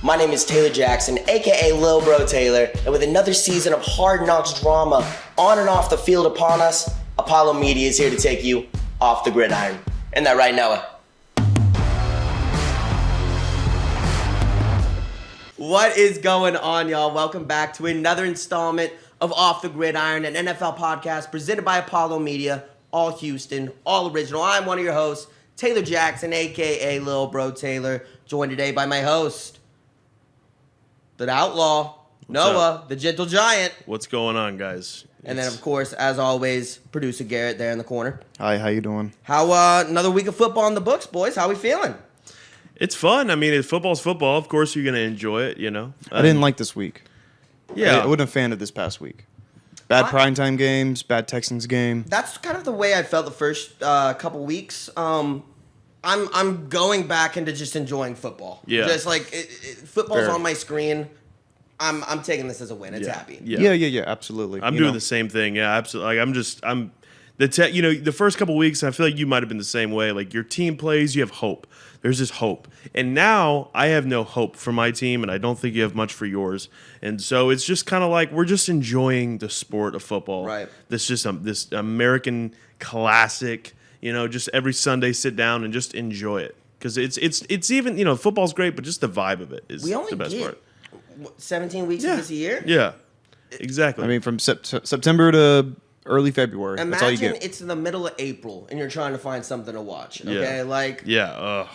My name is Taylor Jackson, aka Lilbro Taylor, and with another season of Hard Knocks drama on and off the field upon us, Apollo Media is here to take you off the gridiron. Isn't that right, Noah? What is going on, y'all? Welcome back to another installment of Off the Gridiron, an NFL podcast presented by Apollo Media, all Houston, all original. I'm one of your hosts, Taylor Jackson, aka Lilbro Taylor, joined today by my host, the Outlaw, Noah, the Gentle Giant. What's going on, guys? And then, of course, as always, producer Garrett there in the corner. Hi, how you doing? How another week of football in the books, boys? How we feeling? It's fun. I mean, football's football. Of course, you're going to enjoy it, you know. I didn't like this week. Yeah. I wasn't a fan of this past week. Bad primetime games, bad Texans game. That's kind of the way I felt the first couple weeks. I'm going back into just enjoying football. Yeah. Just like football's Fair. on my screen. I'm taking this as a win. It's happy. Yeah, absolutely. I'm doing the same thing. Yeah, absolutely. Like, the first couple weeks, I feel like you might have been the same way. Like, your team plays, you have hope. There's this hope. And now I have no hope for my team, and I don't think you have much for yours. And so it's just kind of like we're just enjoying the sport of football. Right. This just this American classic, just every Sunday sit down and just enjoy it. Because it's even, football's great, but just the vibe of it is the best part. 17 weeks of this year? Yeah, exactly. I mean, from September to early February. That's all you Imagine get. it's in the middle of April and you're trying to find something to watch. Okay, Yeah.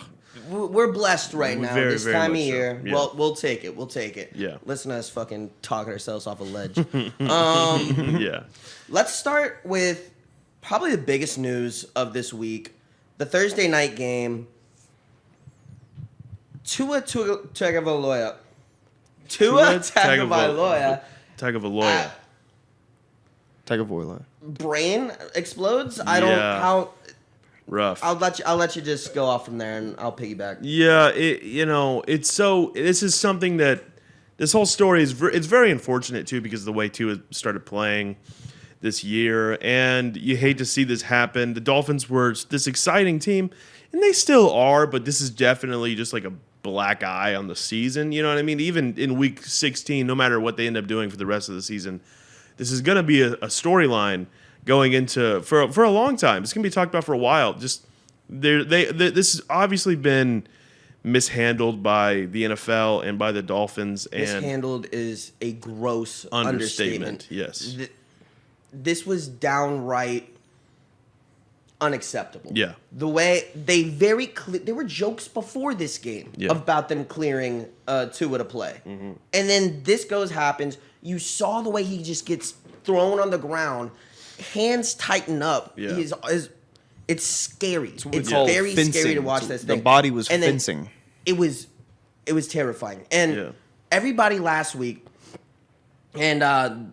we're blessed right now. Very, This very time of much so. year, Yeah. well, we'll take it. We'll take it. Yeah. Listen to us fucking talking ourselves off a ledge. Yeah. Let's start with probably the biggest news of this week: the Thursday night game. Tua Tagovailoa. Tagovailoa. Brain explodes. I don't Yeah. how. Rough. I'll let you just go off from there, and I'll piggyback. Yeah, it's so. This is something that this whole story is. It's very unfortunate too because of the way Tua started playing this year, and you hate to see this happen. The Dolphins were this exciting team, and they still are, but this is definitely just like a black eye on the season. You know what I mean? Even in week 16, no matter what they end up doing for the rest of the season, this is going to be a storyline going into for a long time. It's going to be talked about for a while. Just this has obviously been mishandled by the NFL and by the Dolphins. And Mishandled is a gross understatement. Yes. This was downright unacceptable. Yeah. The way there were jokes before this game about them clearing Tua to play. Mm-hmm. And then this happens. You saw the way he just gets thrown on the ground, hands tighten up. Yeah. It's scary. It's called very fencing. scary to watch this thing. The body was and fencing. It was terrifying. And everybody last week and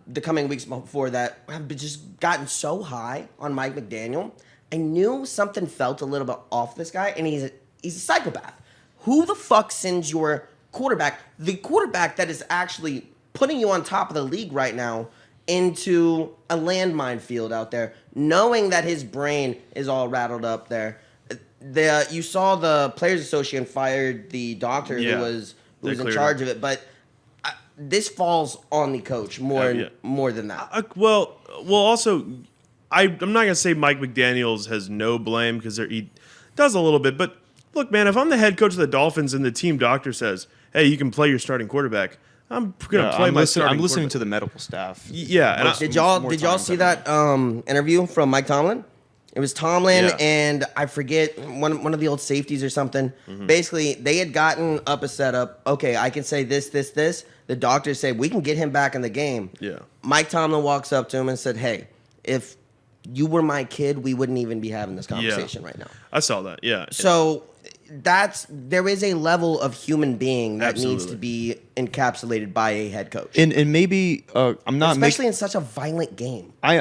the coming weeks before that have just gotten so high on Mike McDaniel. I knew something felt a little bit off this guy, and he's a psychopath. Who the fuck sends your quarterback, the quarterback that is actually putting you on top of the league right now, into a landmine field out there, knowing that his brain is all rattled up there? You saw the Players Association fired the doctor who was in charge of it, but this falls on the coach more than that. Well, also, I'm not going to say Mike McDaniels has no blame because he does a little bit. But look, man, if I'm the head coach of the Dolphins and the team doctor says, hey, you can play your starting quarterback, I'm going to play my starting I'm listening quarterback. to the medical staff. Yeah. And Did y'all see that interview from Mike Tomlin? It was Tomlin and I forget one of the old safeties or something. Mm-hmm. Basically, they had gotten up a setup. Okay, I can say this. The doctors say we can get him back in the game. Yeah. Mike Tomlin walks up to him and said, "Hey, if you were my kid, we wouldn't even be having this conversation right now." I saw that. Yeah. So there is a level of human being that needs to be encapsulated by a head coach, and maybe I'm not especially in such a violent game. I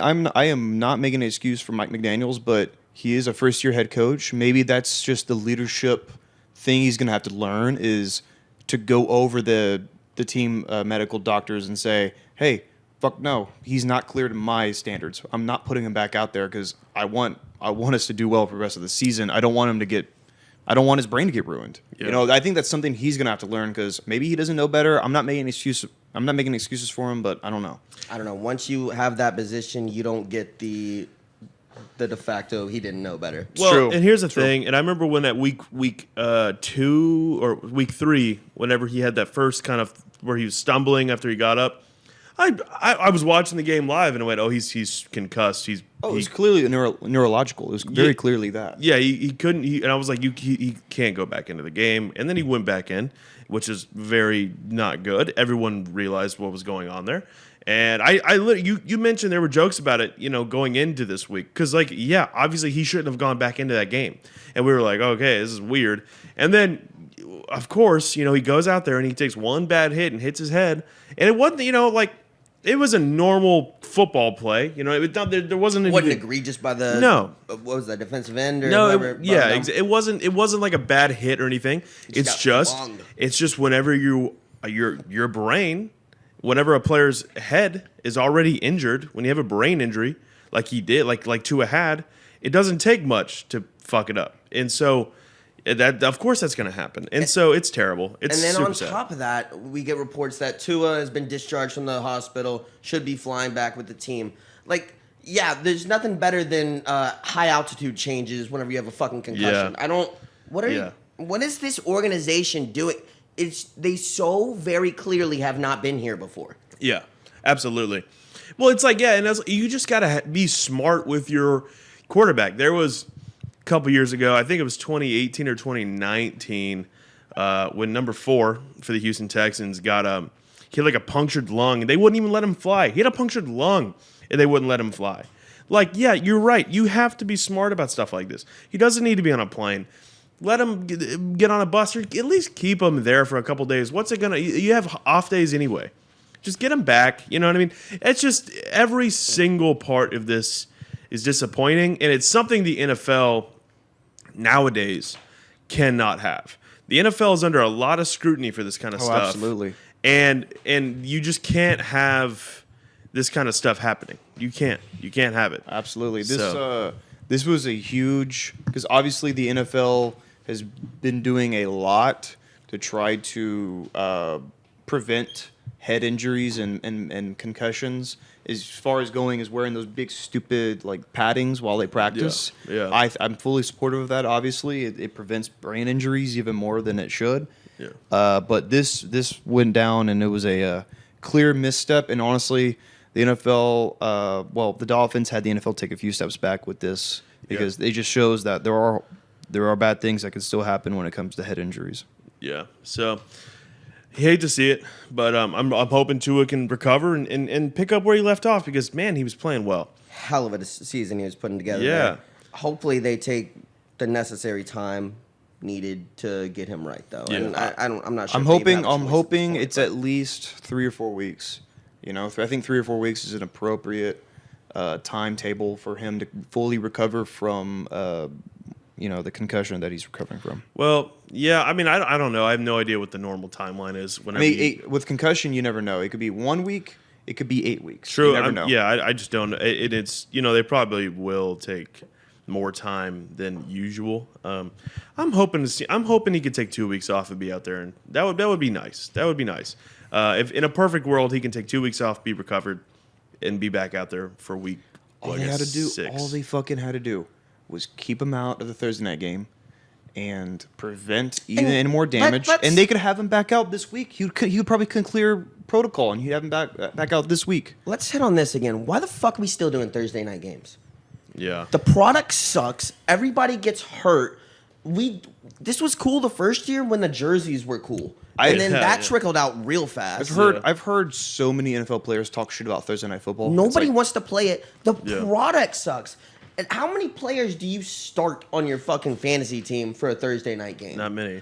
am not making an excuse for Mike McDaniels, but he is a first year head coach. Maybe that's just the leadership thing he's going to have to learn is to go over the team medical doctors and say, hey, fuck no, he's not clear to my standards. I'm not putting him back out there because I want us to do well for the rest of the season. I don't want him to get I don't want his brain to get ruined. Yeah. You know, I think that's something he's gonna have to learn because maybe he doesn't know better. I'm not making excuses for him, but I don't know. I don't know. Once you have that position, you don't get the de facto he didn't know better. Well, True. and here's the thing, and I remember when at week 2 or week 3, whenever he had that first kind of where he was stumbling after he got up, I was watching the game live and I went, oh, he's concussed. It was clearly neurological. It was very clearly that. Yeah, he couldn't. And I was like, he can't go back into the game. And then he went back in, which is very not good. Everyone realized what was going on there. And you mentioned there were jokes about it, going into this week. Because, obviously he shouldn't have gone back into that game. And we were like, okay, this is weird. And then, of course, he goes out there and he takes one bad hit and hits his head. And it wasn't, it was a normal football play. There wasn't anything. Wasn't egregious by the what was that, defensive end or whatever? It wasn't like a bad hit or anything. It's just whenever your brain, whenever a player's head is already injured, when you have a brain injury like he did, like Tua had, it doesn't take much to fuck it up. And so that, of course, that's going to happen. And so it's terrible. It's and then super on sad. top of that, we get reports that Tua has been discharged from the hospital, should be flying back with the team. There's nothing better than high altitude changes whenever you have a fucking concussion. Yeah. What is this organization doing? They so very clearly have not been here before. Yeah, absolutely. Well, it's you just got to be smart with your quarterback. There was a couple years ago, I think it was 2018 or 2019, when number 4 for the Houston Texans he had like a punctured lung, and they wouldn't even let him fly. He had a punctured lung, and they wouldn't let him fly. You're right. You have to be smart about stuff like this. He doesn't need to be on a plane. Let him get on a bus, or at least keep him there for a couple days. What's it gonna? You have off days anyway. Just get him back. You know what I mean? It's just every single part of this is disappointing, and it's something the NFL nowadays cannot have. The NFL is under a lot of scrutiny for this kind of stuff. Absolutely. And you just can't have this kind of stuff happening. You can't have it. Absolutely. This was a huge, because obviously the NFL has been doing a lot to try to prevent head injuries and concussions. As far as going as wearing those big stupid paddings while they practice. Yeah. I'm fully supportive of that. Obviously, it prevents brain injuries even more than it should. Yeah. But this went down, and it was a clear misstep. And honestly, the NFL, the Dolphins had the NFL take a few steps back with this because it just shows that there are bad things that can still happen when it comes to head injuries. Yeah. So. Hate to see it, but I'm hoping Tua can recover and pick up where he left off because, man, he was playing well. Hell of a season he was putting together. Yeah. There. Hopefully they take the necessary time needed to get him right, though. Yeah. And I'm not sure. I'm hoping it's at least 3 or 4 weeks. I think 3 or 4 weeks is an appropriate timetable for him to fully recover from the concussion that he's recovering from. Well, yeah, I mean, I don't know. I have no idea what the normal timeline is. With concussion, you never know. It could be 1 week. It could be 8 weeks. True. You never know. Yeah, I just don't know. It's they probably will take more time than usual. I'm hoping he could take 2 weeks off and be out there, and that would be nice. That would be nice. If in a perfect world he can take 2 weeks off, be recovered, and be back out there for a week. All they fucking had to do was keep him out of the Thursday night game and prevent even any more damage. And they could have him back out this week. He would probably clear protocol, and you'd have him back out this week. Let's hit on this again. Why the fuck are we still doing Thursday night games? Yeah. The product sucks. Everybody gets hurt. This was cool the first year when the jerseys were cool. And then that trickled out real fast. I've heard so many NFL players talk shit about Thursday night football. Nobody wants to play it. The product sucks. And how many players do you start on your fucking fantasy team for a Thursday night game? Not many.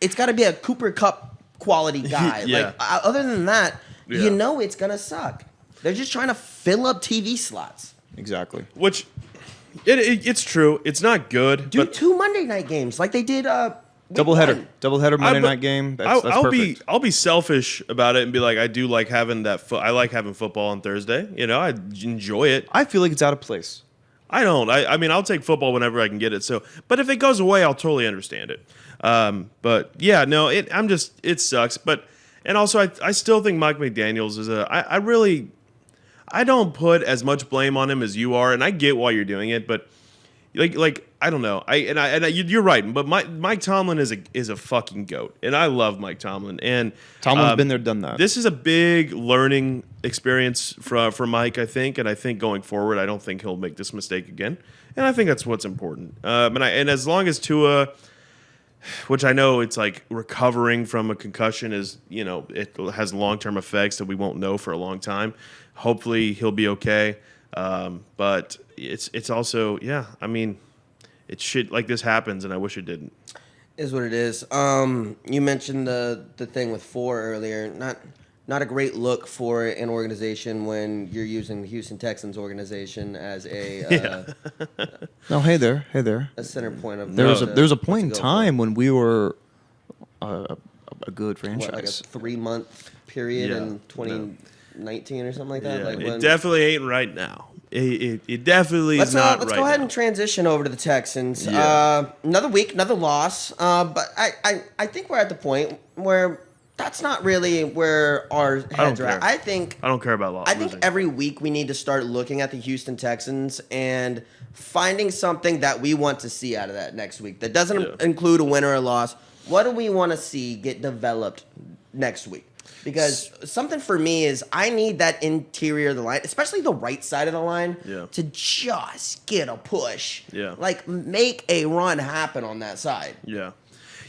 It's got to be a Cooper Cup quality guy. Yeah. Other than that, it's going to suck. They're just trying to fill up TV slots. Exactly. Which, it's true. It's not good. Do 2 Monday night games like they did Doubleheader Monday night game. That's perfect. I'll be selfish about it and be like, I do like having that. I like having football on Thursday. I enjoy it. I feel like it's out of place. I don't. I mean, I'll take football whenever I can get it. So, but if it goes away, I'll totally understand it. But yeah, no, it sucks. But and also, I still think Mike McDaniels is I don't put as much blame on him as you are, and I get why you're doing it, but like I don't know. You're right, but Mike Tomlin is a fucking goat, and I love Mike Tomlin. And Tomlin's been there, done that. This is a big learning experience for Mike, I think, and I think going forward, I don't think he'll make this mistake again, and I think that's what's important. And as long as Tua, which I know it's like recovering from a concussion, is it has long-term effects that we won't know for a long time. Hopefully he'll be okay, but it's also I mean. It shit like this happens, and I wish it didn't. Is what it is. You mentioned the thing with 4 earlier. Not a great look for an organization when you're using the Houston Texans organization as a no, hey there. A center point of there's a point in time when we were a good franchise. What, like a 3-month period in 2019 or something like that. Yeah, like it definitely ain't right now. It definitely is not right now. Let's go ahead and transition over to the Texans. Yeah. Another week, another loss. But I think we're at the point where that's not really where our heads are at. I don't care about losses. I think every week we need to start looking at the Houston Texans and finding something that we want to see out of that next week. That doesn't include a win or a loss. What do we want to see get developed next week? Because something for me is I need that interior of the line, especially the right side of the line, to just get a push. Yeah. Like, make a run happen on that side. Yeah.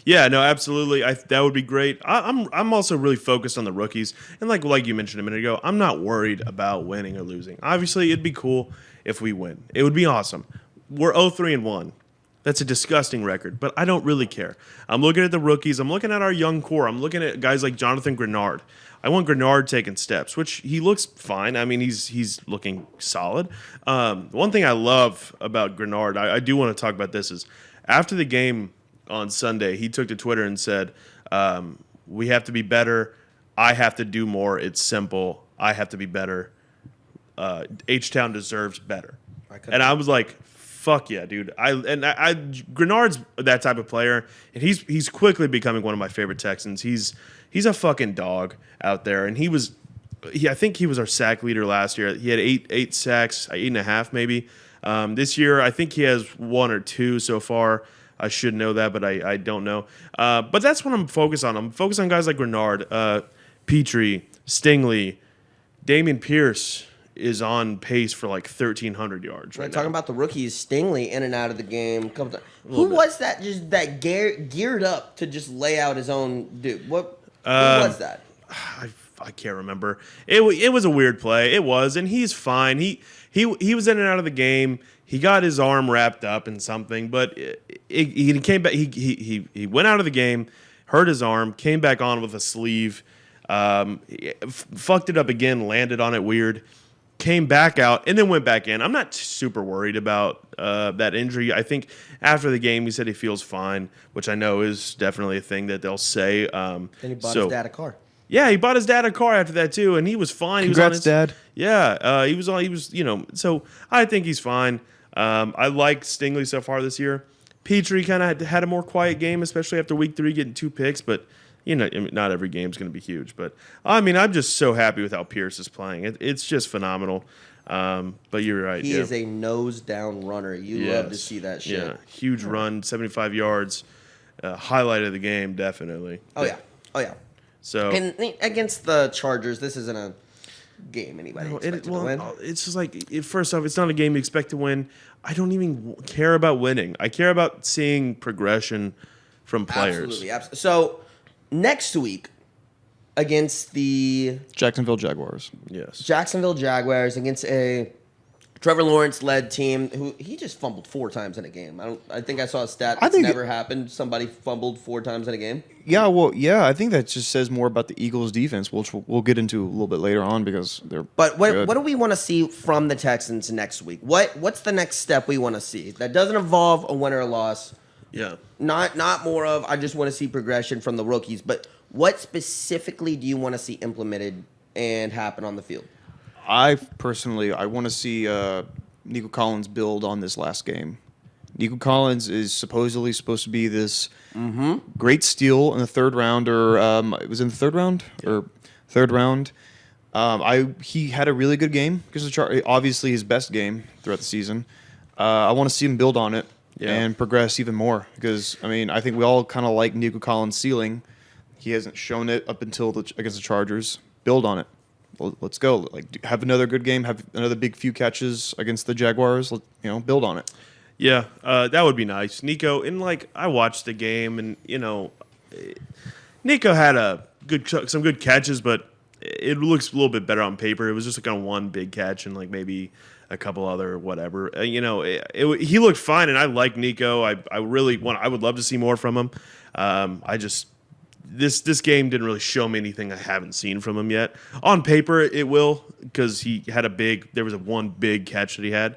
Yeah, no, absolutely. That would be great. I'm also really focused on the rookies. And like you mentioned a minute ago, I'm not worried about winning or losing. Obviously, it'd be cool if we win. It would be awesome. We're 0-3-1. That's a disgusting record, but I don't really care. I'm looking at the rookies. I'm looking at our young core. I'm looking at guys like Jonathan Grenard. I want Grenard taking steps, which he looks fine. I mean, he's looking solid. One thing I love about Grenard, I do want to talk about this, is after the game on Sunday, he took to Twitter and said, we have to be better. I have to do more. It's simple. I have to be better. H-Town deserves better. And I was like, fuck yeah, dude. Grenard's that type of player, and he's quickly becoming one of my favorite Texans. He's a fucking dog out there, and I think he was our sack leader last year. He had eight sacks, 8.5 maybe. This year, I think he has 1 or 2 so far. I should know that, but I don't know. But that's what I'm focused on. I'm focused on guys like Grenard, Petrie, Stingley, Dameon Pierce is on pace for like 1,300 yards right now. Talking about the rookies, Stingley in and out of the game. Who was that just that geared up to just lay out his own dude? Who was that? I can't remember. It was a weird play. It was, and he's fine. He was in and out of the game. He got his arm wrapped up in something, but he came back. He went out of the game, hurt his arm, came back on with a sleeve, fucked it up again, landed on it weird. Came back out and then went back in. I'm not super worried about that injury. I think after the game, he said he feels fine, which I know is definitely a thing that they'll say. Then he bought his dad a car. Yeah, he bought his dad a car after that too, and he was fine. Congrats, Dad. Yeah, he was. So I think he's fine. I like Stingley so far this year. Petrie kind of had a more quiet game, especially after week 3 getting 2 picks, but. Not every game's going to be huge, but I mean, I'm just so happy with how Pierce is playing. It's just phenomenal. But you're right. He is a nose down runner. You love to see that shit. Yeah, huge run, 75 yards, highlight of the game, definitely. Oh yeah. So and against the Chargers, this isn't a game anybody expected to win. It's just like first off, it's not a game you expect to win. I don't even care about winning. I care about seeing progression from players. Absolutely. So. Next week, against the Jacksonville Jaguars. Yes. Jacksonville Jaguars against a Trevor Lawrence-led team who he just fumbled 4 times in a game. I think I saw a stat that's never happened. Somebody fumbled 4 times in a game. Yeah, I think that just says more about the Eagles' defense, which we'll get into a little bit later on because they're. But what do we want to see from the Texans next week? What's the next step we want to see that doesn't involve a win or a loss? Yeah. Not more of I just want to see progression from the rookies, but what specifically do you want to see implemented and happen on the field? I want to see Nico Collins build on this last game. Nico Collins is supposedly supposed to be this great steal in the third round, or it was in the third round or third round. He had a really good game because obviously his best game throughout the season. I want to see him build on it and progress even more because I think we all kind of like Nico Collins' ceiling. He hasn't shown it up until against the Chargers. Build on it. Let's go. Have another good game. Have another big few catches against the Jaguars. Build on it. Yeah, that would be nice. Nico, and I watched the game, and Nico had some good catches, but it looks a little bit better on paper. It was just on one big catch and maybe a couple other whatever. He looked fine, and I like Nico. I would love to see more from him. This game didn't really show me anything I haven't seen from him yet. On paper, it will because there was one big catch that he had.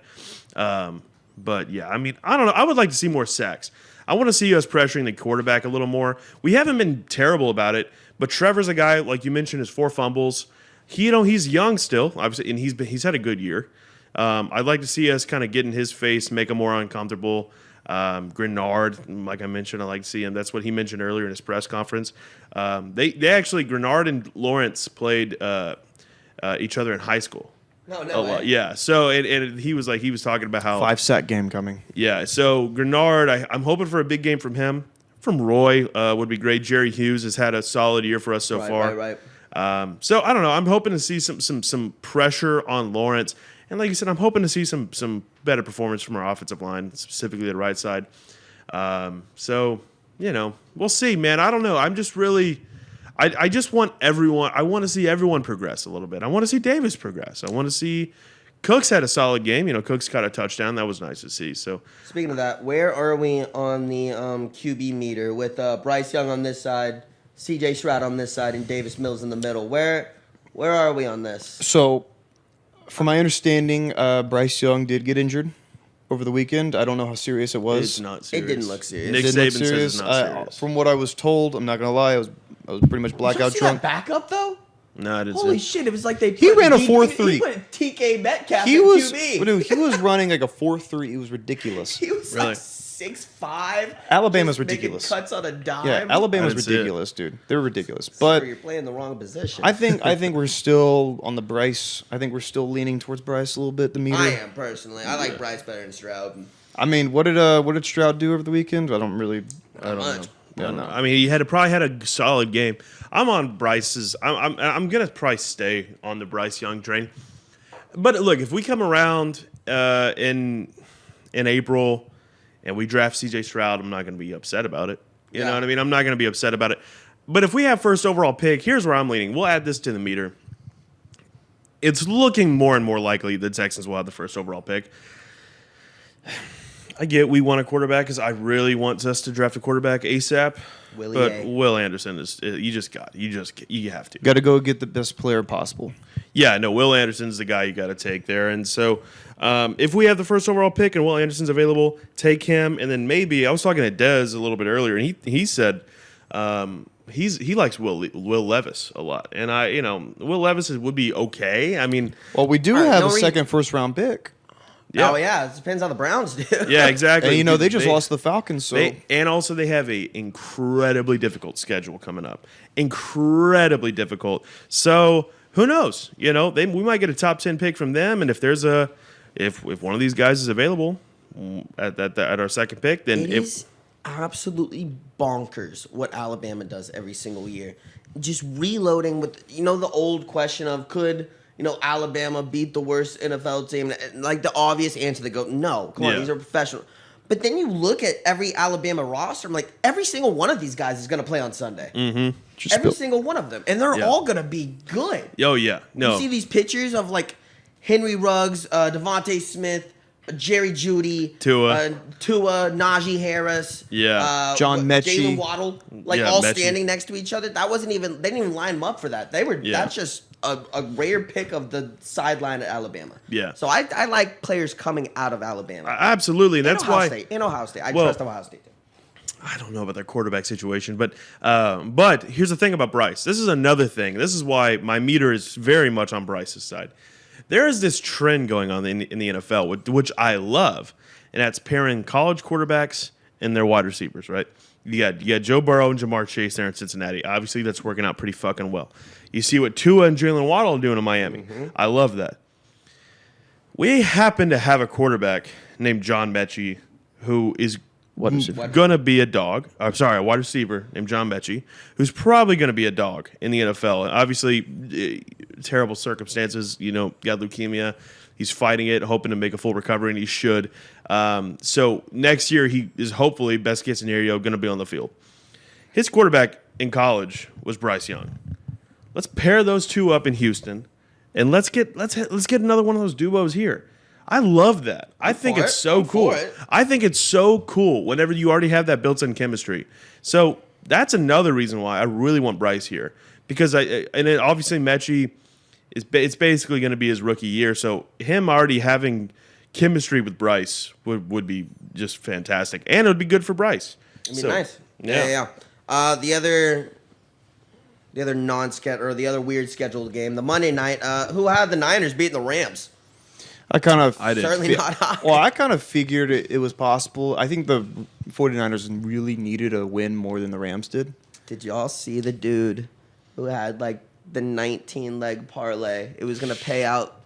But yeah, I don't know. I would like to see more sacks. I want to see us pressuring the quarterback a little more. We haven't been terrible about it, but Trevor's a guy, like you mentioned, has 4 fumbles. He's young still, obviously, and he's had a good year. I'd like to see us kind of get in his face, make him more uncomfortable. Grenard, like I mentioned, I like to see him. That's what he mentioned earlier in his press conference. They actually, Grenard and Lawrence played each other in high school. No way. Yeah. So and he was talking about how 5-sack game coming. Yeah. So Grenard, I'm hoping for a big game from him. From Roy would be great. Jerry Hughes has had a solid year for us so far. Right. So I don't know. I'm hoping to see some pressure on Lawrence, and like you said, I'm hoping to see some better performance from our offensive line, specifically the right side. So we'll see, man. I don't know. I'm just really. I just want everyone. I want to see everyone progress a little bit. I want to see Davis progress. I want to see Cooks had a solid game. Cooks got a touchdown. That was nice to see. So speaking of that, where are we on the QB meter with Bryce Young on this side, C.J. Stroud on this side, and Davis Mills in the middle? Where are we on this? So, from my understanding, Bryce Young did get injured over the weekend. I don't know how serious it was. It's not serious. It didn't look serious. Nick Saban says it's not serious. From what I was told, I'm not gonna lie, I was pretty much blackout Did you see drunk. that backup though? No, I didn't. Holy shit! It was like He ran a 4.3. He put TK Metcalf He in was QB. dude, he was running like a 4.3. It was ridiculous. He was Really? 6'5". Alabama's just making ridiculous. Cuts on a dime. Yeah, Alabama's I didn't see it. ridiculous, dude. They're ridiculous. Sir, But you're playing the wrong position. I think we're still on the Bryce. I think we're still leaning towards Bryce a little bit. The meter. I am personally. I like Bryce better than Stroud. What did Stroud do over the weekend? I don't know. much. Yeah, no. He probably had a solid game. I'm on Bryce's. I'm gonna probably stay on the Bryce Young train. But look, if we come around in April and we draft C.J. Stroud, I'm not gonna be upset about it. You know what I mean? I'm not gonna be upset about it. But if we have first overall pick, here's where I'm leaning. We'll add this to the meter. It's looking more and more likely the Texans will have the first overall pick. I get we want a quarterback because I really want us to draft a quarterback ASAP. But Will Anderson is you have to. Got to go get the best player possible. Yeah, no, Will Anderson's the guy you got to take there. And so if we have the first overall pick and Will Anderson's available, take him. And then maybe I was talking to Dez a little bit earlier, and he said he likes Will Levis a lot. And Will Levis would be okay. Well, we do have a second first round pick. Yeah. Oh yeah, it depends how the Browns do. Yeah, exactly. And they just lost to the Falcons, so and also they have a incredibly difficult schedule coming up. Incredibly difficult. So who knows? We might get a top 10 pick from them, and if one of these guys is available at our second pick, then it is absolutely bonkers what Alabama does every single year. Just reloading with the old question of could Alabama beat the worst NFL team? Like the obvious answer to go, no. Come on, these are professional. But then you look at every Alabama roster, I'm like, every single one of these guys is going to play on Sunday. Mm-hmm. Every single one of them. And they're all going to be good. Oh, yeah. No. You see these pictures of like Henry Ruggs, Devontae Smith, Jerry Jeudy, Tua, Najee Harris, John Mechie, Jalen Waddle, standing next to each other. That wasn't even. They didn't even line them up for that. That's just a rare pick of the sideline at Alabama. Yeah. So I like players coming out of Alabama. Absolutely, and that's why in Ohio State, I trust Ohio State. I don't know about their quarterback situation, but here's the thing about Bryce. This is another thing. This is why my meter is very much on Bryce's side. There is this trend going on in the NFL, which I love, and that's pairing college quarterbacks and their wide receivers, right? You got Joe Burrow and Jamar Chase there in Cincinnati. Obviously, that's working out pretty fucking well. You see what Tua and Jalen Waddle are doing in Miami. I love that. We happen to have a quarterback named John Mechie who is going to be a dog. I'm sorry, a wide receiver named John Mechie, who's probably going to be a dog in the NFL. Obviously, terrible circumstances. Got leukemia. He's fighting it, hoping to make a full recovery, and he should. So next year, he is hopefully, best case scenario, going to be on the field. His quarterback in college was Bryce Young. Let's pair those two up in Houston, and let's get another one of those duos here. I love that. I think it's so cool. I think it's so cool whenever you already have that built-in chemistry. So that's another reason why I really want Bryce here, because obviously Mechie it's basically going to be his rookie year. So him already having chemistry with Bryce would be just fantastic, and it would be good for Bryce. It'd be nice. Yeah. The other non-scheduled or the other weird scheduled game, the Monday night. Who had the Niners beating the Rams? I did. Certainly not high. Well, I kind of figured it was possible. I think the 49ers really needed a win more than the Rams did. Did y'all see the dude who had like the 19-leg parlay? It was going to pay out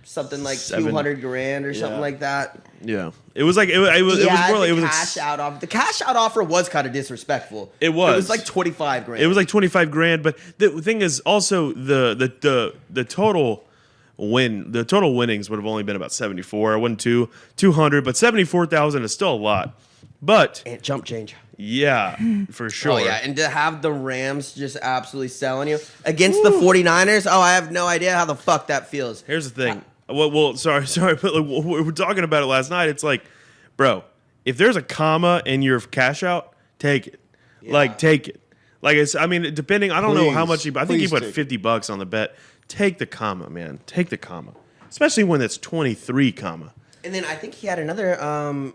something like $200,000 or something like that. Yeah, it was like it was cash out offer. The cash out offer was kind of disrespectful. It was. It was like $25,000. It was like $25,000. But the thing is also the total. The total winnings would have only been about 74. I wouldn't 200, but 74,000 is still a lot. But and jump change. Yeah, for sure. Oh yeah, and to have the Rams just absolutely selling you against the 49ers. Oh, I have no idea how the fuck that feels. Here's the thing. Well, sorry, but like, we were talking about it last night. It's like, bro, if there's a comma in your cash out, take it. Yeah. Like, take it. Like, depending. I don't know how much I think he put $50 on the bet. Take the comma, man. Take the comma. Especially when it's 23 comma. And then I think he had another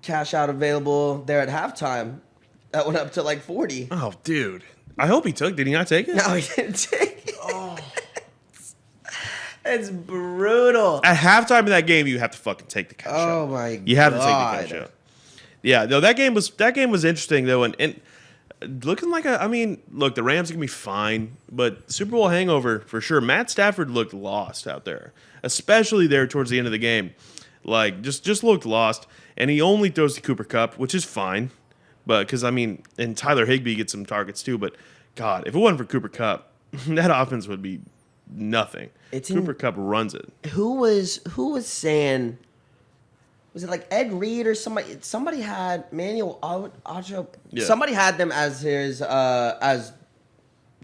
cash out available there at halftime that went up to like 40. Oh, dude. I hope he took. Did he not take it? No, he didn't take it. Oh. It's brutal. At halftime of that game, you have to fucking take the cash out. Oh my god. You have to take the cash out. Yeah, no, that game was interesting though, and looking like look, the Rams can be fine, but Super Bowl hangover for sure. Matt Stafford looked lost out there, especially there towards the end of the game. Like, just looked lost, and he only throws to Cooper Kupp, which is fine, but because and Tyler Higbee gets some targets too. But God, if it wasn't for Cooper Kupp, that offense would be nothing. Cooper Kupp runs it. Who was saying? Was it like Ed Reed or somebody? Somebody had Manuel Ocho. Yeah. Somebody had them as his as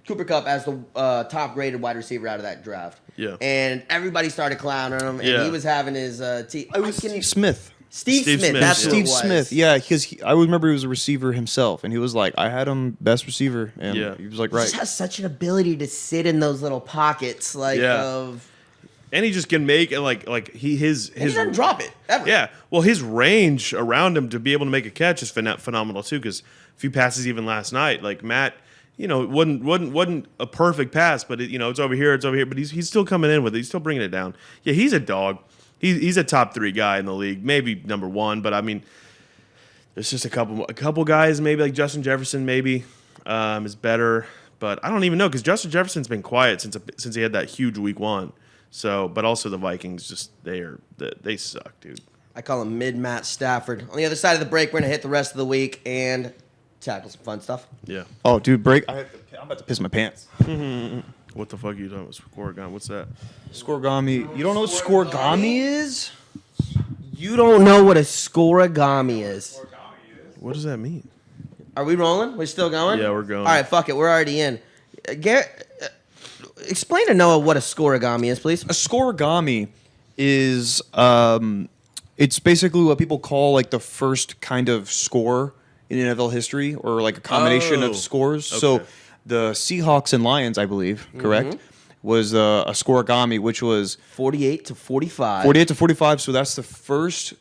Cooper Kupp as the top graded wide receiver out of that draft. Yeah. And everybody started clowning him, and he was having his It was Steve Smith. Steve Smith. That's Steve Smith. Yeah, because I remember he was a receiver himself, and he was like, "I had him best receiver," and he was like, "Right." He just has such an ability to sit in those little pockets, of. And he just can make it he doesn't drop it ever. Yeah, well, his range around him to be able to make a catch is phenomenal too. Because a few passes even last night, like Matt, it wasn't a perfect pass, but it's over here, but he's still coming in with it. He's still bringing it down. Yeah, he's a dog. He's a top 3 guy in the league, maybe number 1. But there's just a couple guys, maybe like Justin Jefferson, maybe is better. But I don't even know because Justin Jefferson's been quiet since he had that huge week 1. So, but also the Vikings, they suck, dude. I call him mid-Matt Stafford. On the other side of the break, we're going to hit the rest of the week and tackle some fun stuff. Yeah. Oh, dude, break. I'm about to piss my pants. What the fuck are you talking about? Scoregami? What's that? Scoregami. You don't know what scoregami is? You don't know what a scoregami is. What does that mean? Are we rolling? We're still going? Yeah, we're going. All right, fuck it. We're already in. Garrett... explain to Noah what a scoregami is, please. A scoregami is it's basically what people call like the first kind of score in NFL history, or like a combination of scores. Okay. So the Seahawks and Lions, I believe, correct, was a scoregami, which was 48 to 45. 48 to 45. So that's the first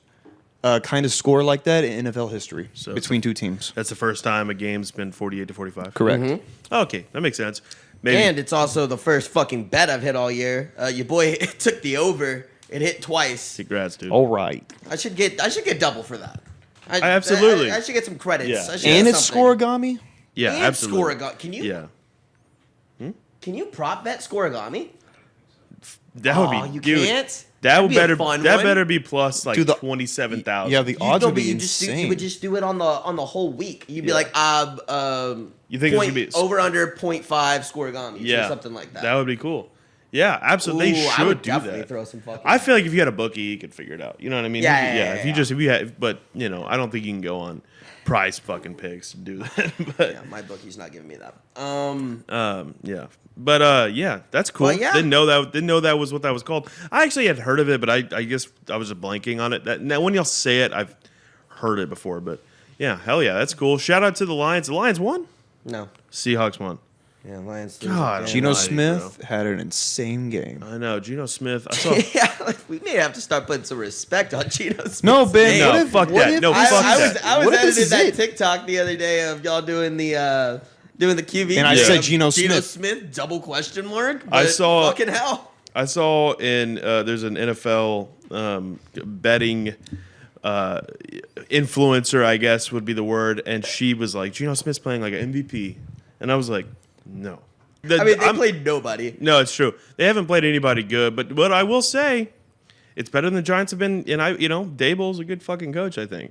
kind of score like that in NFL history between two teams. That's the first time a game's been 48 to 45. Correct. Okay, that makes sense. Maybe. And it's also the first fucking bet I've hit all year. Your boy took the over. It hit twice. Congrats, dude. All right. I should get double for that. I absolutely. I should get some credits. Yeah. I should And get it's something. scoregami? Yeah, And absolutely. Scoregami. Can you? Yeah. Can you prop bet scoregami? That would Aw, be you dude. can't. That would That'd be a better. fun That one. better be plus like Dude, the- 27,000. Yeah, the odds would be you insane. would just do it on the whole week. You'd be Yeah. like, You think it should be over under 0.5 scoregami yeah or something like that. That would be cool. Yeah, absolutely. Ooh, They I should would do definitely that. throw some fucking. I feel like if you had a bookie, you could figure it out. You know what I mean? Yeah. If you had, but you know, I don't think you can go on prize fucking picks and do that. But Yeah, my bookie's not giving me that. yeah. But yeah, that's cool. Well, yeah. Didn't know that was what that was called. I actually had heard of it, but I guess I was just blanking on it. That now when y'all say it, I've heard it before. But yeah, hell yeah, that's cool. Shout out to the Lions. The Lions won. No. Seahawks won. Yeah, Lions. God, lose again. Geno Mighty, Smith had an insane game. I know Geno Smith. I saw. Yeah, like, we may have to start putting some respect on Geno Smith. No, Ben. No, what if- fuck what that. if- No, I, fuck I that. was I was What if this editing is that it? TikTok the other day of y'all doing the QB. And I Yeah. said Geno Geno Smith. Smith double question mark. I but saw- fucking hell. I saw in there's an NFL betting influencer, I guess would be the word, and she was like, Geno Smith's playing like an MVP, and I was like, no. I mean, they played nobody. No, it's true. They haven't played anybody good, but what I will say, it's better than the Giants have been. And Daboll's a good fucking coach. I think.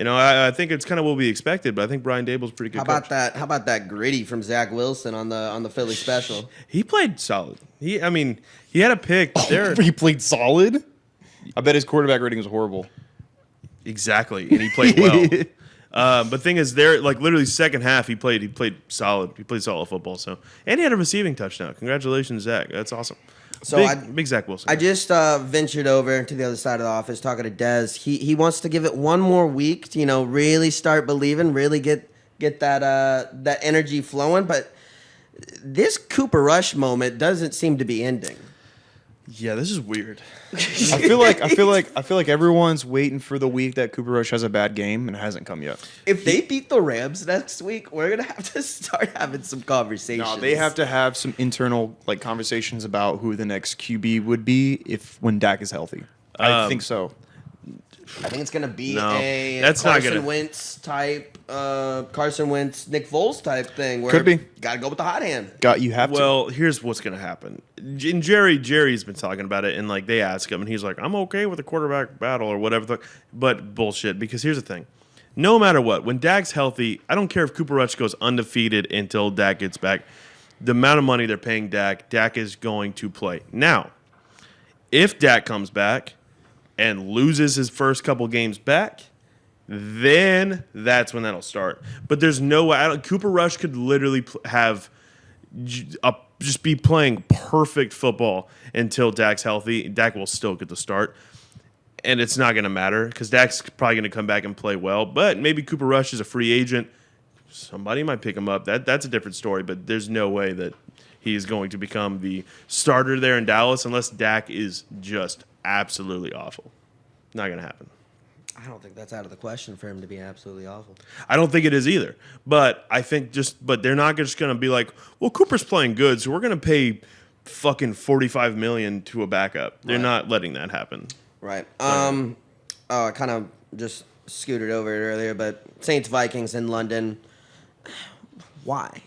I think it's kind of what we expected, but I think Brian Daboll's a pretty good. How about that? How about that gritty from Zach Wilson on the Philly special? He played solid. He had a pick. There He played solid. I bet his quarterback rating was horrible. exactly, and he played well. But thing is, there like literally second half, he played solid. He played solid football. So, and he had a receiving touchdown. Congratulations, Zach. That's awesome. So big Zach Wilson. I just ventured over to the other side of the office talking to Dez. He wants to give it one more week to, really start believing, really get that energy flowing. But this Cooper Rush moment doesn't seem to be ending. yeah, this is weird. I feel like everyone's waiting for the week that Cooper Rush has a bad game and it hasn't come yet. If they beat the Rams next week, we're gonna have to start having some conversations. No, they have to have some internal conversations about who the next QB would be when Dak is healthy. I think so. I think it's gonna be No, a that's not Carson gonna- Wentz type, Carson Wentz, Nick Foles type thing. Where Could be. Gotta go with the hot hand. You have to. Well, here's what's going to happen. And Jerry's been talking about it, and they ask him, and he's like, "I'm okay with the quarterback battle or whatever." But bullshit, because here's the thing: no matter what, when Dak's healthy, I don't care if Cooper Rush goes undefeated until Dak gets back. The amount of money they're paying Dak is going to play. Now, if Dak comes back and loses his first couple games back, then that's when that'll start. But there's no way. Cooper Rush could literally just be playing perfect football until Dak's healthy. Dak will still get the start. And it's not going to matter because Dak's probably going to come back and play well. But maybe Cooper Rush is a free agent. Somebody might pick him up. That's a different story. But there's no way that he's going to become the starter there in Dallas unless Dak is just absolutely awful. Not going to happen. I don't think that's out of the question for him to be absolutely awful. I don't think it is either. But I think but they're not just going to be like, well, Cooper's playing good, so we're going to pay fucking $45 million to a backup. They're Right. not letting that happen. Right. I kind of just scooted over it earlier, but Saints Vikings in London. Why?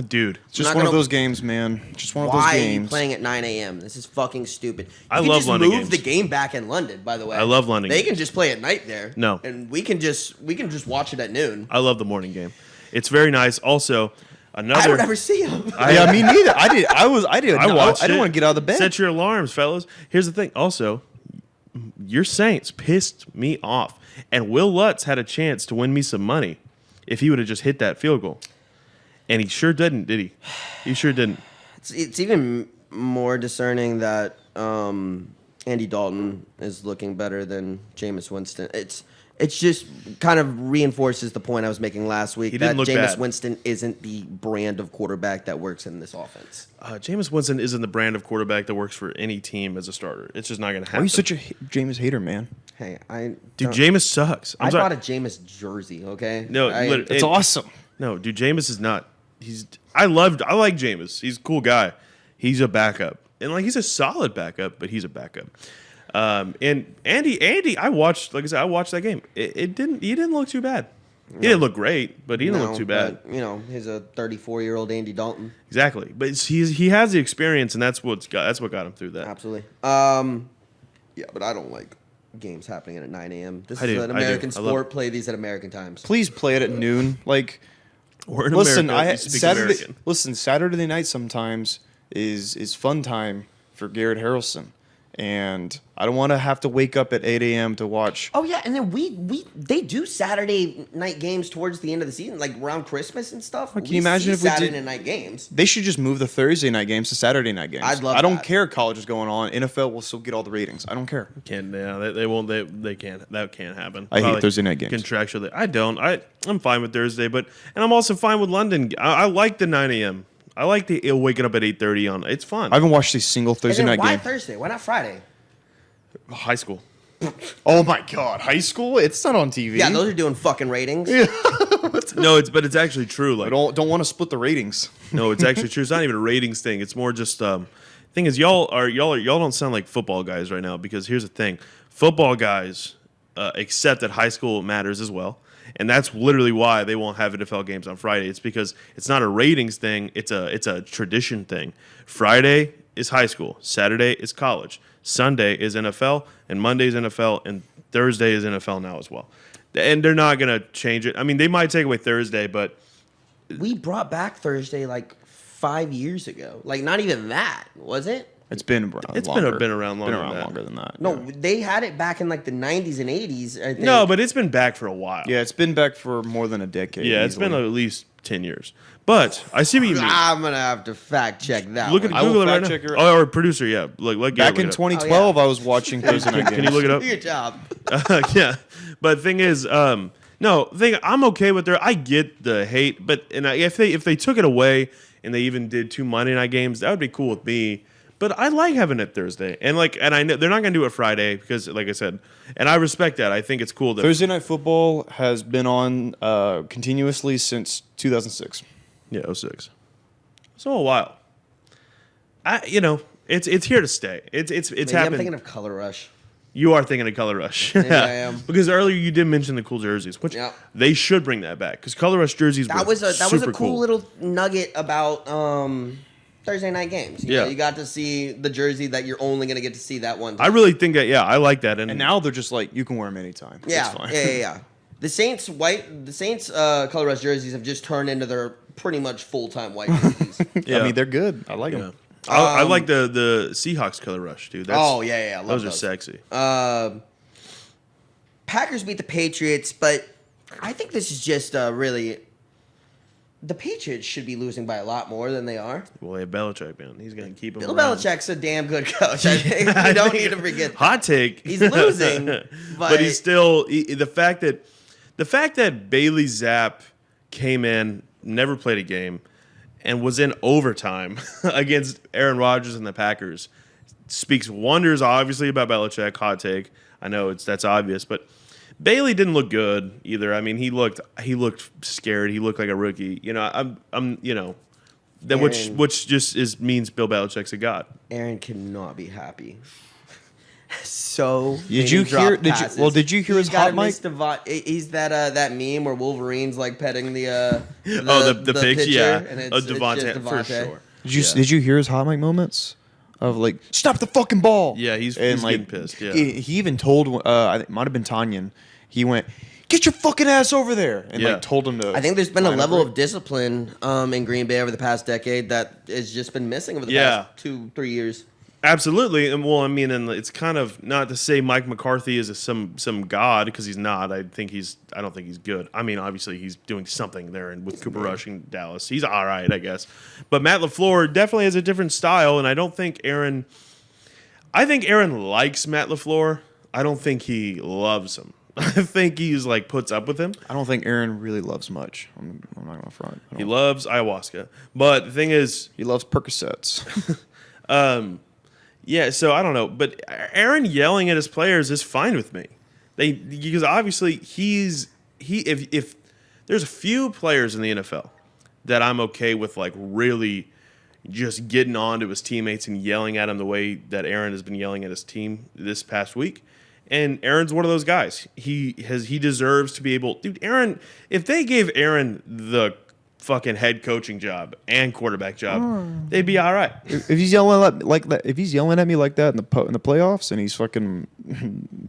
Dude, it's just not one of gonna- those games, man. Just one of those Why are you games. playing at 9 a.m.? This is fucking stupid. I You love just London move games. the game back in London, by the way. I love London They games. can just play at night there. No. And we can just watch it at noon. I love the morning game. It's very nice. Also, another. I don't ever see them. Yeah, me neither. I watched I didn't it. want to get out of the bed. Set your alarms, fellas. Here's the thing. Also, your Saints pissed me off. And Will Lutz had a chance to win me some money if he would have just hit that field goal. And he sure didn't, did he? He sure didn't. It's even more discerning that Andy Dalton is looking better than Jameis Winston. It's just kind of reinforces the point I was making last week He that didn't look Jameis bad. Winston isn't the brand of quarterback that works in this offense. Jameis Winston isn't the brand of quarterback that works for any team as a starter. It's just not going to happen. Why are you such a Jameis hater, man? Hey, Dude, Jameis sucks. I bought a Jameis jersey. Okay, No, I- literally- It's awesome. No, dude, Jameis is not. I like Jameis. He's a cool guy. He's a backup, and like he's a solid backup, but he's a backup. And Andy, I watched that game. He didn't look too bad. He didn't look great, but he didn't look too bad. But, he's a 34-year-old Andy Dalton. Exactly, but he has the experience, and that's what got him through that. Absolutely. Yeah, but I don't like games happening at 9 a.m. This is an American sport. Play these at American times. Please play it at noon. Like, we're in listen, America. Saturday night sometimes is fun time for Garrett Harrelson. And I don't want to have to wake up at 8 a.m. to watch. Oh yeah, and then they do Saturday night games towards the end of the season, like around Christmas and stuff. Can you imagine if we did Saturday night games? They should just move the Thursday night games to Saturday night games. I don't care. College is going on. NFL will still get all the ratings. I don't care. They won't. They can't. That can't happen. I hate Thursday night games. Contractually, I don't. I'm fine with Thursday, and I'm also fine with London. I like the 9 a.m. I like the waking up at 8:30 on. It's fun. I haven't watched a single Thursday night game. Why Thursday? Why not Friday? High school. Oh my God, high school? It's not on TV. Yeah, those are doing fucking ratings. No, but it's actually true. Like, I don't want to split the ratings. No, it's actually true. It's not even a ratings thing. It's more just thing is y'all don't sound like football guys right now, because here's the thing. Football guys accept that high school matters as well. And that's literally why they won't have NFL games on Friday. It's because it's not a ratings thing, it's a tradition thing. Friday is high school, Saturday is college, Sunday is NFL, and Monday is NFL, and Thursday is NFL now as well. And they're not going to change it. I mean, they might take away Thursday, but we brought back Thursday like 5 years ago. Like, not even that, was it? It's been around. It's longer. been around longer. Longer than that. No, they had it back in like the 90s and 80s. I think. No, but it's been back for a while. Yeah, it's been back for more than a decade. Yeah, it's been at least 10 years. But I see what you mean. I'm gonna have to fact check that. Look at Google it right now. Oh, our producer, yeah. Back in 2012, I was watching Thursday night games. Can you look it up? Do your job. Yeah, but the thing is, I'm okay with I get the hate, but if they took it away and they even did 2 Monday night games, that would be cool with me. But I like having it Thursday, and I know they're not gonna do it Friday because, like I said, and I respect that. I think it's cool that Thursday Night Football has been on continuously since 2006. Yeah, 06. So a while. It's here to stay. It's Maybe happened. I'm thinking of Color Rush. You are thinking of Color Rush. Maybe I am. Because earlier you did mention the cool jerseys, which they should bring that back, because Color Rush jerseys that was a cool little nugget about Thursday night games. You know, you got to see the jersey that you're only going to get to see that one time. I really think that, I like that. And now they're just like, you can wear them anytime. Yeah, it's fine. yeah. The Saints Color Rush jerseys have just turned into their pretty much full-time white jerseys. I mean, they're good. I like them. I like the Seahawks Color Rush, dude. I love those. Those are sexy. Packers beat the Patriots, but I think this is just really... The Patriots should be losing by a lot more than they are. Well, they have Belichick, man. He's going to keep them Bill around. Belichick's a damn good coach. I think we don't need to forget that. Hot take. He's losing, but he's still... The fact that Bailey Zapp came in, never played a game, and was in overtime against Aaron Rodgers and the Packers speaks wonders, obviously, about Belichick. Hot take. I know that's obvious, but Bailey didn't look good either. I mean, he looked scared. He looked like a rookie. Which just means Bill Belichick's a god. Aaron cannot be happy. So did you hear his hot mic? He's that meme where Wolverine's like petting the pitch, pitcher, yeah. and it's Devontae for sure. Did you hear his hot mic moments of like, stop the fucking ball? Yeah, he's getting pissed. Yeah, he even told I think it might have been Tanyan. He went, get your fucking ass over there, and like told him to. I think there's been a level of discipline in Green Bay over the past decade that has just been missing over the past 2-3 years. Absolutely, and and it's kind of not to say Mike McCarthy is some god, because he's not. I don't think he's good. I mean, obviously he's doing something there, and with Cooper Rush in Dallas, he's all right, I guess. But Matt LaFleur definitely has a different style, and I think Aaron likes Matt LaFleur. I don't think he loves him. I think he's like puts up with him. I don't think Aaron really loves much. I'm not gonna front. He loves ayahuasca, but the thing is, he loves Percocets. Yeah, so I don't know, but Aaron yelling at his players is fine with me. Because obviously if there's a few players in the NFL that I'm okay with like really just getting on to his teammates and yelling at him the way that Aaron has been yelling at his team this past week. And Aaron's one of those guys. He deserves to be able. Dude, Aaron, if they gave Aaron the fucking head coaching job and quarterback job, they'd be all right. If he's yelling like that, if he's yelling at me like that in the playoffs, and he's fucking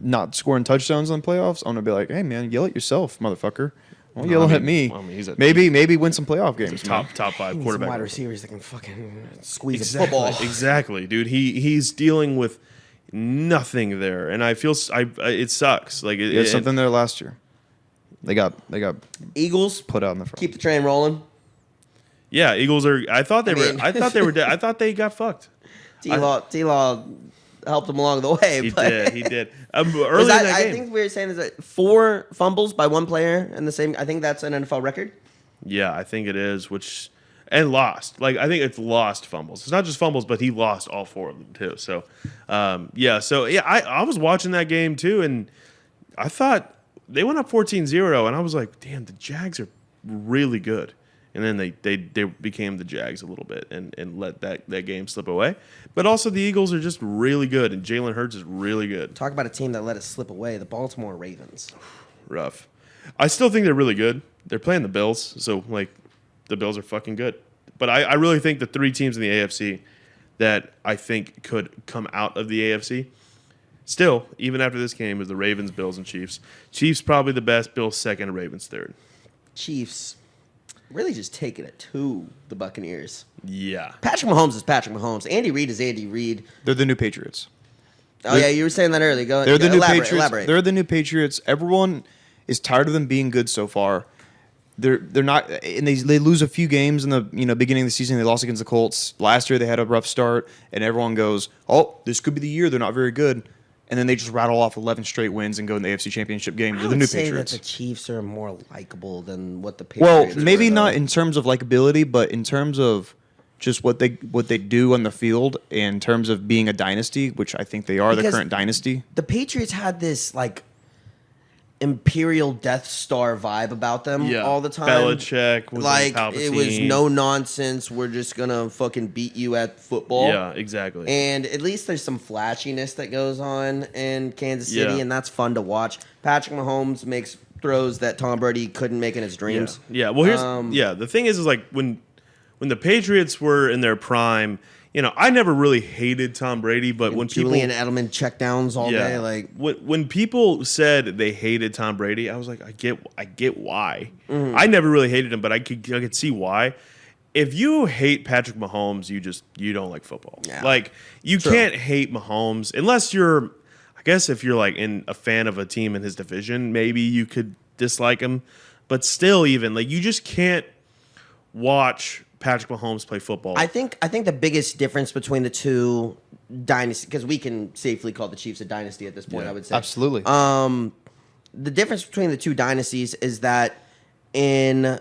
not scoring touchdowns in the playoffs, I'm gonna be like, hey man, yell at yourself, motherfucker. Don't yell at me. He's maybe win some playoff games. top 5 quarterback. Wide receivers that can fucking squeeze Exactly, a football. exactly, dude. He's dealing with nothing there, and I feel it sucks. Like He had something there last year. They got Eagles put out in the front. keep the train rolling. Yeah, Eagles are. I thought they were dead. I thought they got fucked. T-Law helped him along the way. He but did. Early in that I game. think we were saying is that 4 fumbles by one player in the same. I think that's an NFL record. Yeah, I think it is. And lost. Like I think it's lost fumbles. It's not just fumbles, but he lost all 4 of them too. So, I was watching that game too, and I thought they went up 14-0, and I was like, damn, the Jags are really good. And then they became the Jags a little bit and let that game slip away. But also the Eagles are just really good, and Jalen Hurts is really good. Talk about a team that let it slip away. The Baltimore Ravens. Rough. I still think they're really good. They're playing the Bills, so like the Bills are fucking good. But I really think the 3 teams in the AFC that I think could come out of the AFC still, even after this game, is the Ravens, Bills, and Chiefs. Chiefs probably the best, Bills second, and Ravens third. Chiefs really just taking it to the Buccaneers. Yeah. Patrick Mahomes is Patrick Mahomes. Andy Reid is Andy Reid. They're the new Patriots. Yeah, you were saying that earlier. They're the new elaborate, Patriots. Elaborate. They're the new Patriots. Everyone is tired of them being good so far. They're not, and they lose a few games in the beginning of the season. They lost against the Colts last year. They had a rough start, and everyone goes, "Oh, this could be the year." They're not very good, and then they just rattle off 11 straight wins and go in the AFC Championship game. They're the new Patriots. That the Chiefs are more likable than what the Patriots. Well, maybe were, not in terms of likability, but in terms of just what they do on the field, and in terms of being a dynasty, which I think they are, the current dynasty. The Patriots had this like Imperial Death Star vibe about them all the time. Belichick was like Palpatine. It was no nonsense. We're just gonna fucking beat you at football. Yeah, exactly. And at least there's some flashiness that goes on in Kansas City, and that's fun to watch. Patrick Mahomes makes throws that Tom Brady couldn't make in his dreams. Yeah. Well, here's the thing is like when the Patriots were in their prime, I never really hated Tom Brady, but when Julian Edelman checkdowns all day, like when people said they hated Tom Brady, I was like, I get why. I never really hated him, but I could see why. If you hate Patrick Mahomes, you don't like football. Yeah. Like you can't hate Mahomes unless you're, I guess if you're like a fan of a team in his division, maybe you could dislike him, but still, even like you just can't watch Patrick Mahomes play football. I think the biggest difference between the two dynasties, because we can safely call the Chiefs a dynasty at this point, I would say. Absolutely. The difference between the two dynasties is that in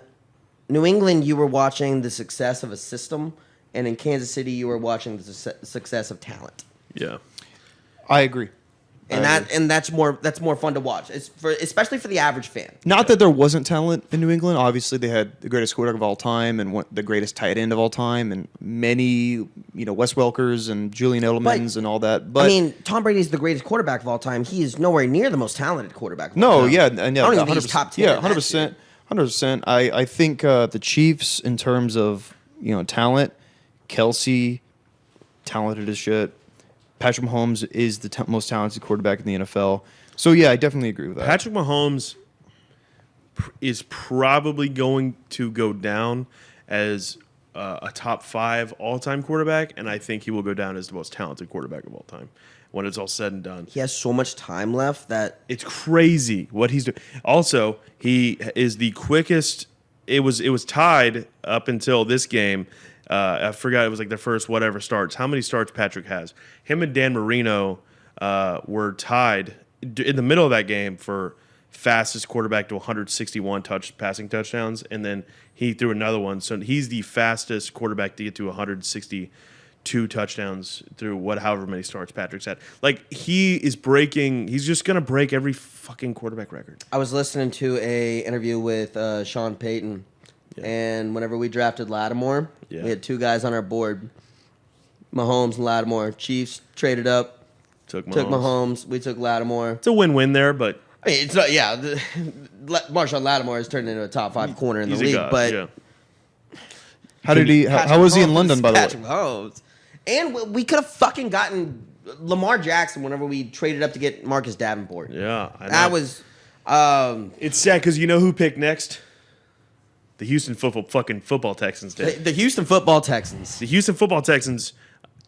New England, you were watching the success of a system, and in Kansas City, you were watching the success of talent. Yeah. I agree. And that's more fun to watch. It's especially for the average fan. Not that there wasn't talent in New England. Obviously, they had the greatest quarterback of all time and the greatest tight end of all time, and many Wes Welkers and Julian Edelmans and all that. But I mean, Tom Brady is the greatest quarterback of all time. He is nowhere near the most talented quarterback of all no, time. yeah, I don't even think he's top 10. Yeah, 100%. 100%. I think the Chiefs, in terms of talent, Kelsey, talented as shit. Patrick Mahomes is the most talented quarterback in the NFL. So, yeah, I definitely agree with that. Patrick Mahomes is probably going to go down as a top 5 all-time quarterback, and I think he will go down as the most talented quarterback of all time when it's all said and done. He has so much time left that it's crazy what he's doing. Also, he is the quickest. It was tied up until this game. I forgot it was like the first whatever starts. How many starts Patrick has? Him and Dan Marino were tied in the middle of that game for fastest quarterback to 161 passing touchdowns, and then he threw another one. So he's the fastest quarterback to get to 162 touchdowns through however many starts Patrick's had. Like he's just gonna break every fucking quarterback record. I was listening to a interview with Sean Payton. And whenever we drafted Lattimore, Yeah. we had 2 guys on our board, Mahomes and Lattimore. Chiefs traded up, Took took Mahomes. We took Lattimore. It's a win-win there, but I mean, it's not, yeah. Marshawn Lattimore has turned into a top 5 corner in the he's a league, god. but Yeah. How was he in London, by the way? Patrick Mahomes. And we could have fucking gotten Lamar Jackson whenever we traded up to get Marcus Davenport. Yeah, I know. That was. It's sad because you know who picked next? The Houston football Texans did. The Houston Football Texans. The Houston football Texans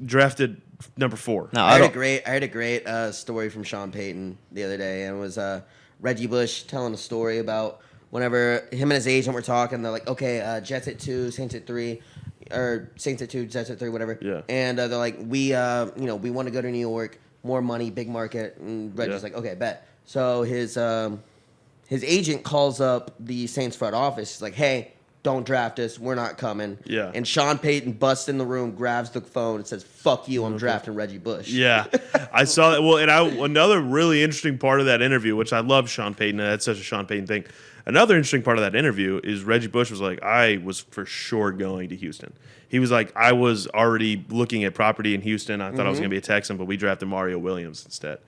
drafted number 4. No, I heard a great story from Sean Payton the other day, and it was Reggie Bush telling a story about whenever him and his agent were talking. They're like, okay, Jets at 2, Saints at 3, or Saints at 2, Jets at 3, whatever. Yeah. And they're like, we want to go to New York, more money, big market. And Reggie's like, okay, bet. So his agent calls up the Saints front office. He's like, hey, don't draft us. We're not coming. Yeah. And Sean Payton busts in the room, grabs the phone, and says, fuck you, I'm drafting Reggie Bush. Yeah, I saw that. Well, and another really interesting part of that interview, which I love Sean Payton. That's such a Sean Payton thing. Another interesting part of that interview is Reggie Bush was like, I was for sure going to Houston. He was like, I was already looking at property in Houston. I thought I was going to be a Texan, but we drafted Mario Williams instead.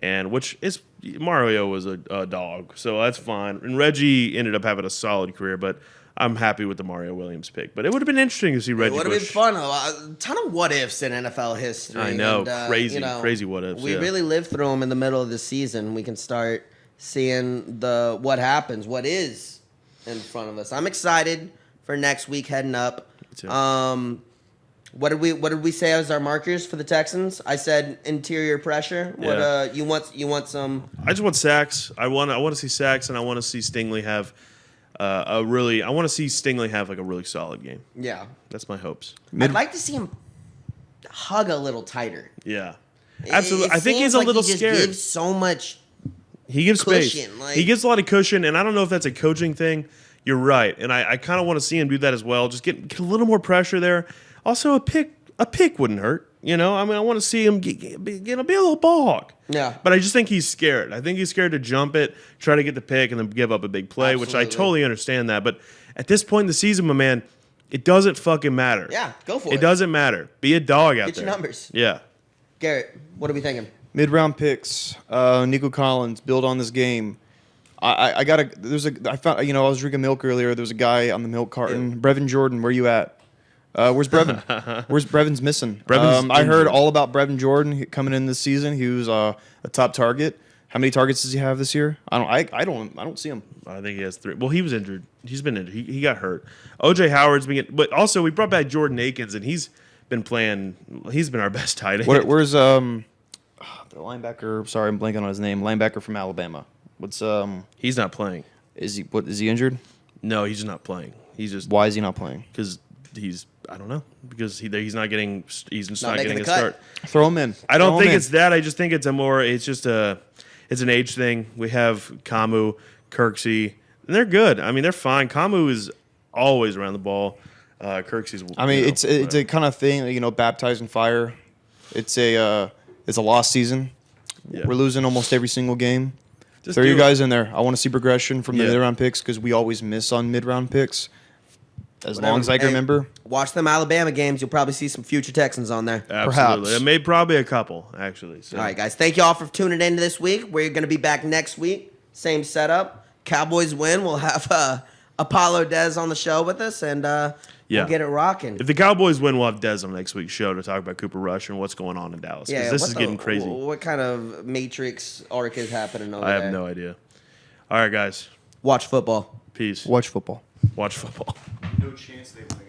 And Mario was a dog, so that's fine. And Reggie ended up having a solid career, but I'm happy with the Mario Williams pick. But it would have been interesting to see Reggie Bush. It would have been fun. A ton of what ifs in NFL history. I know, And, crazy what ifs. We really lived through them in the middle of the season. We can start seeing what happens, what is in front of us. I'm excited for next week heading up. Me too. What did we say as our markers for the Texans? I said interior pressure. Yeah. What you want some? I just want sacks. I want to see sacks, and I want to see Stingley have I want to see Stingley have like a really solid game. Yeah, That's my hopes. I'd like to see him hug a little tighter. Yeah, absolutely. It I think seems he's a like little he just scared. gives so much. He gives cushion, space. He gives a lot of cushion, and I don't know if that's a coaching thing. You're right, and I kind of want to see him do that as well. Just get a little more pressure there. Also, a pick wouldn't hurt. You know, I mean, I want to see him be a little ball hawk. Yeah. But I just think he's scared. I think he's scared to jump it, try to get the pick, and then give up a big play, which I Absolutely. totally understand that. But at this point in the season, my man, it doesn't fucking matter. Yeah, go for it. It doesn't matter. Be a dog out Get there. your numbers. Yeah. Garrett, what are we thinking? Mid-round picks. Nico Collins, build on this game. I found, I was drinking milk earlier. There was a guy on the milk carton. Brevin Jordan, where you at? Where's Brevin? Where's Brevin's missing? I heard all about Brevin Jordan coming in this season. He was a top target. How many targets does he have this year? I don't see him. I think he has 3. Well, he was injured. He's been injured. He got hurt. OJ Howard's been but also we brought back Jordan Akins, and he's been playing. He's been our best tight end. Where's the linebacker? Sorry, I'm blanking on his name. Linebacker from Alabama. He's not playing. Is he injured? No, he's not playing. He's just Why is he not playing? because I don't know, because he's not getting Not making getting the a cut. start. Throw him in. I don't Throw him think in. it's that. I just think it's it's an age thing. We have Kamu, Kirksey, and they're good. I mean, they're fine. Kamu is always around the ball. Kirksey's. I mean, it's a kind of thing, baptized in fire. It's a lost season. Yeah. We're losing almost every single game. Just Throw do you it. guys in there. I want to see progression from the Yeah. mid-round picks because we always miss on mid-round picks. As long as I can Hey, remember. Watch them Alabama games. You'll probably see some future Texans on there. Absolutely. perhaps. I made probably a couple actually. So. All right, guys. Thank you all for tuning in this week. We're going to be back next week. Same setup. Cowboys win. We'll have Apollo Dez on the show with us, and we'll get it rocking. If the Cowboys win, we'll have Dez on next week's show to talk about Cooper Rush and what's going on in Dallas. Because this is getting crazy. What kind of Matrix arc is happening over I there? have no idea. All right, guys. Watch football. Peace. Watch football. Watch football. No chance they win.